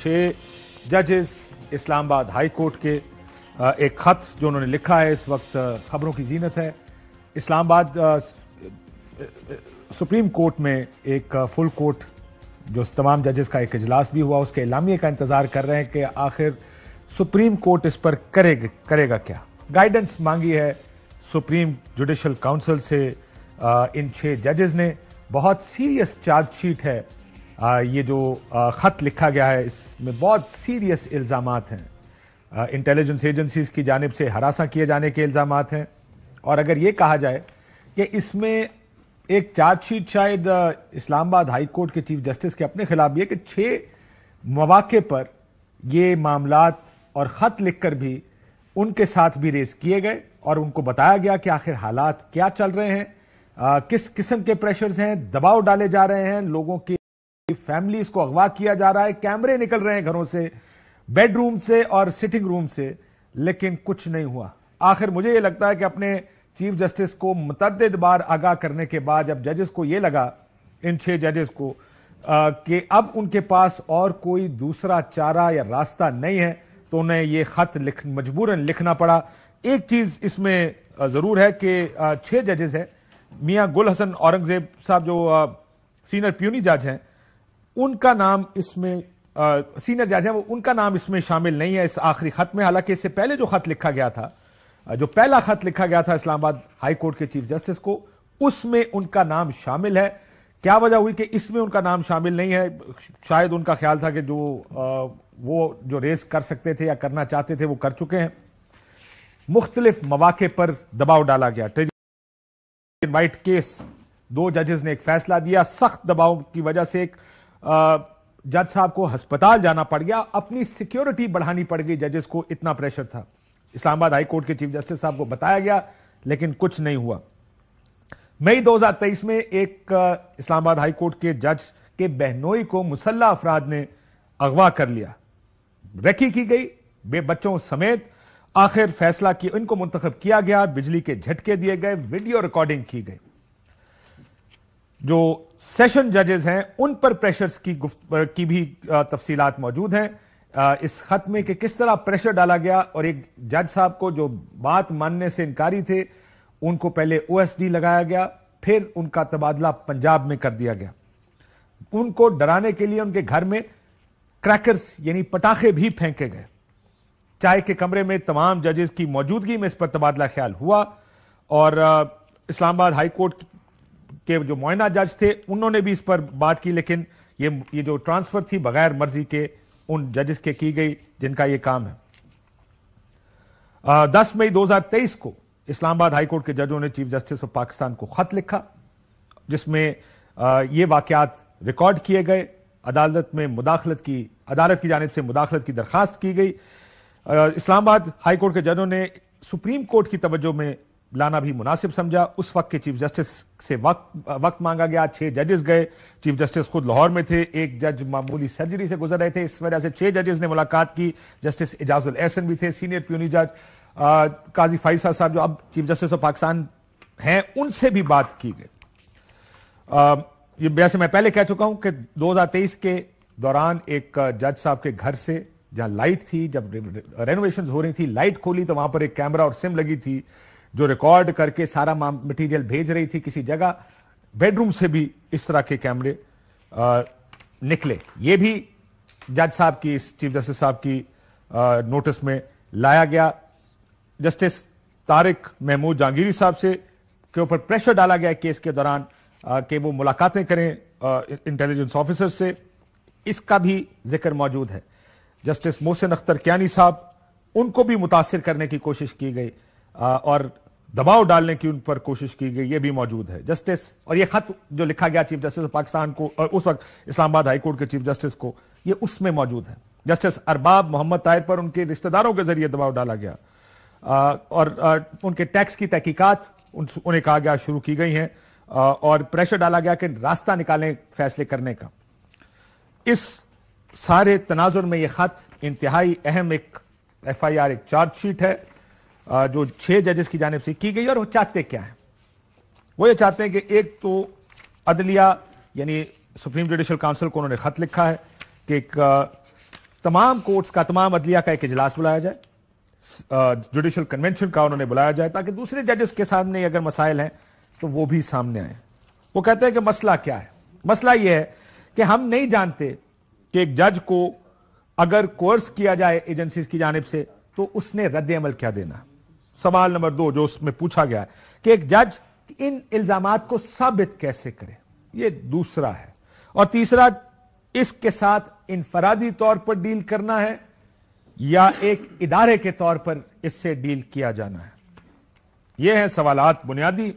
6 जजेस Islamabad high court के एक खत जो उन्होंने लिखा है इस वक्त खबरों की जीनत है। इस्लामाबाद सुप्रीम कोर्ट में एक फुल कोर्ट जो तमाम जजेस का एक इजलास भी हुआ, उसके एलामिये का इंतजार कर रहे हैं कि आखिर सुप्रीम कोर्ट इस पर करेगा क्या। गाइडेंस मांगी है सुप्रीम जुडिशल काउंसिल से इन 6 जजेस ने। बहुत सीरियस चार्जशीट है ये जो खत लिखा गया है, इसमें बहुत सीरियस इल्जामात हैं। इंटेलिजेंस एजेंसीज की जानिब से हरासा किए जाने के इल्जामात हैं और अगर ये कहा जाए कि इसमें एक चार्जशीट शायद इस्लामाबाद हाई कोर्ट के चीफ जस्टिस के अपने खिलाफ भी है कि 6 मौके पर ये मामलात और खत लिखकर भी उनके साथ भी रेस किए गए और उनको बताया गया कि आखिर हालात क्या चल रहे हैं, किस किस्म के प्रेशर्स हैं, दबाव डाले जा रहे हैं, लोगों की फैमिलीज को अगवा किया जा रहा है, कैमरे निकल रहे हैं घरों से, बेडरूम से और सिटिंग रूम से, लेकिन कुछ नहीं हुआ। आखिर मुझे यह लगता है कि अपने चीफ जस्टिस को मुतअद्दिद बार आगाह करने के बाद जब जजेस को यह लगा, इन 6 जजेस को, कि अब उनके पास और कोई दूसरा चारा या रास्ता नहीं है, तो उन्हें यह खत मजबूरन लिखना पड़ा। एक चीज इसमें जरूर है कि 6 जजेस हैं, मियां गुल हसन औरंगजेब साहब जो सीनियर प्यूनी जज हैं, उनका नाम इसमें सीनियर जज हैं, उनका नाम इसमें शामिल नहीं है इस आखिरी खत में। हालांकि इससे पहले जो खत लिखा गया था, जो पहला खत लिखा गया था इस्लामाबाद हाई कोर्ट के चीफ जस्टिस को, उसमें उनका नाम शामिल है। क्या वजह हुई कि इसमें उनका नाम शामिल नहीं है? शायद उनका ख्याल था कि वो जो रेस कर सकते थे या करना चाहते थे वो कर चुके हैं। मुख्तलिफ मौके पर दबाव डाला गया। वाइट केस 2 जजेस ने एक फैसला दिया, सख्त दबाव की वजह से एक जज साहब को अस्पताल जाना पड़ गया, अपनी सिक्योरिटी बढ़ानी पड़ गई, जजेस को इतना प्रेशर था। इस्लामाबाद हाई कोर्ट के चीफ जस्टिस साहब को बताया गया लेकिन कुछ नहीं हुआ। मई 2023 में एक इस्लामाबाद हाई कोर्ट के जज के बहनोई को मुसल्ला अफराद ने अगवा कर लिया, रेकी की गई बच्चों समेत। आखिर फैसला की इनको मुंतखब किया गया, बिजली के झटके दिए गए, वीडियो रिकॉर्डिंग की गई। जो सेशन जजेस हैं उन पर प्रेशर्स की भी तफसीलात मौजूद हैं इस खत में कि किस तरह प्रेशर डाला गया और एक जज साहब को जो बात मानने से इनकारी थे उनको पहले OSD लगाया गया, फिर उनका तबादला पंजाब में कर दिया गया। उनको डराने के लिए उनके घर में क्रैकर्स यानी पटाखे भी फेंके गए। चाय के कमरे में तमाम जजेस की मौजूदगी में इस पर तबादला ख्याल हुआ और इस्लामाबाद हाई कोर्ट के जो मुआयना जज थे उन्होंने भी इस पर बात की, लेकिन ये जो ट्रांसफर थी बगैर मर्जी के उन जजेस के की गई जिनका ये काम है। 10 मई 2023 को इस्लामाबाद हाई कोर्ट के जजों ने चीफ जस्टिस ऑफ पाकिस्तान को खत लिखा जिसमें ये वाकयात रिकॉर्ड किए गए। अदालत की जानिब से मुदाखलत की दरखास्त की गई। इस्लामाबाद हाई कोर्ट के जजों ने सुप्रीम कोर्ट की तवज्जो में लाना भी मुनासिब समझा। उस वक्त के चीफ जस्टिस से वक्त मांगा गया। 6 जजेस गए, चीफ जस्टिस खुद लाहौर में थे, एक जज मामूली सर्जरी से गुजर रहे थे, इस वजह से 6 जजेस ने मुलाकात की। जस्टिस एजाजुल एहसन भी थे, सीनियर प्यूनी जज काजी फैसल साहब जो अब चीफ जस्टिस ऑफ पाकिस्तान हैं, उनसे भी बात की गई। ये वैसे मैं पहले कह चुका हूं कि 2023 के दौरान एक जज साहब के घर से जहां लाइट थी, जब रेनोवेशन हो रही थी, लाइट खोली तो वहां पर एक कैमरा और सिम लगी थी जो रिकॉर्ड करके सारा मटेरियल भेज रही थी किसी जगह। बेडरूम से भी इस तरह के कैमरे निकले। ये भी जज साहब की, चीफ जस्टिस साहब की नोटिस में लाया गया। जस्टिस तारिक महमूद जहांगीरी साहब से के ऊपर प्रेशर डाला गया केस के दौरान कि वो मुलाकातें करें इंटेलिजेंस ऑफिसर से, इसका भी जिक्र मौजूद है। जस्टिस मोहसिन अख्तर कियानी साहब, उनको भी मुतासिर करने की कोशिश की गई और दबाव डालने की उन पर कोशिश की गई, ये भी मौजूद है। जस्टिस और ये खत जो लिखा गया चीफ जस्टिस ऑफ पाकिस्तान को और उस वक्त इस्लामाबाद हाई कोर्ट के चीफ जस्टिस को, ये उसमें मौजूद है। जस्टिस अरबाब मोहम्मद ताहिर पर उनके रिश्तेदारों के जरिए दबाव डाला गया और उनके टैक्स की तहकीकात उन्हें कहा गया शुरू की गई हैं और प्रेशर डाला गया कि रास्ता निकालें फैसले करने का। इस सारे तनाजुर में यह खत इंतहाई अहम एक FIR, एक चार्जशीट है जो 6 जजेस की जानिब से की गई। और वो चाहते क्या है? वो ये चाहते हैं कि एक तो अदलिया यानी सुप्रीम जुडिशल काउंसिल को उन्होंने खत लिखा है कि एक तमाम कोर्ट्स का, तमाम अदलिया का एक इजलास बुलाया जाए, जुडिशल कन्वेंशन का उन्होंने बुलाया जाए, ताकि दूसरे जजेस के सामने अगर मसाइल हैं तो वो भी सामने आए। वो कहते हैं कि मसला क्या है? मसला यह है कि हम नहीं जानते कि एक जज को अगर कोर्स किया जाए एजेंसीज की जानिब से तो उसने रद्द अमल क्या देना। सवाल नंबर 2 जो उसमें पूछा गया कि एक जज इन इल्जामात को साबित कैसे करे, ये दूसरा है। और तीसरा, इसके साथ इनफरादी तौर पर डील करना है या एक इदारे के तौर पर इससे डील किया जाना है। ये हैं सवालात बुनियादी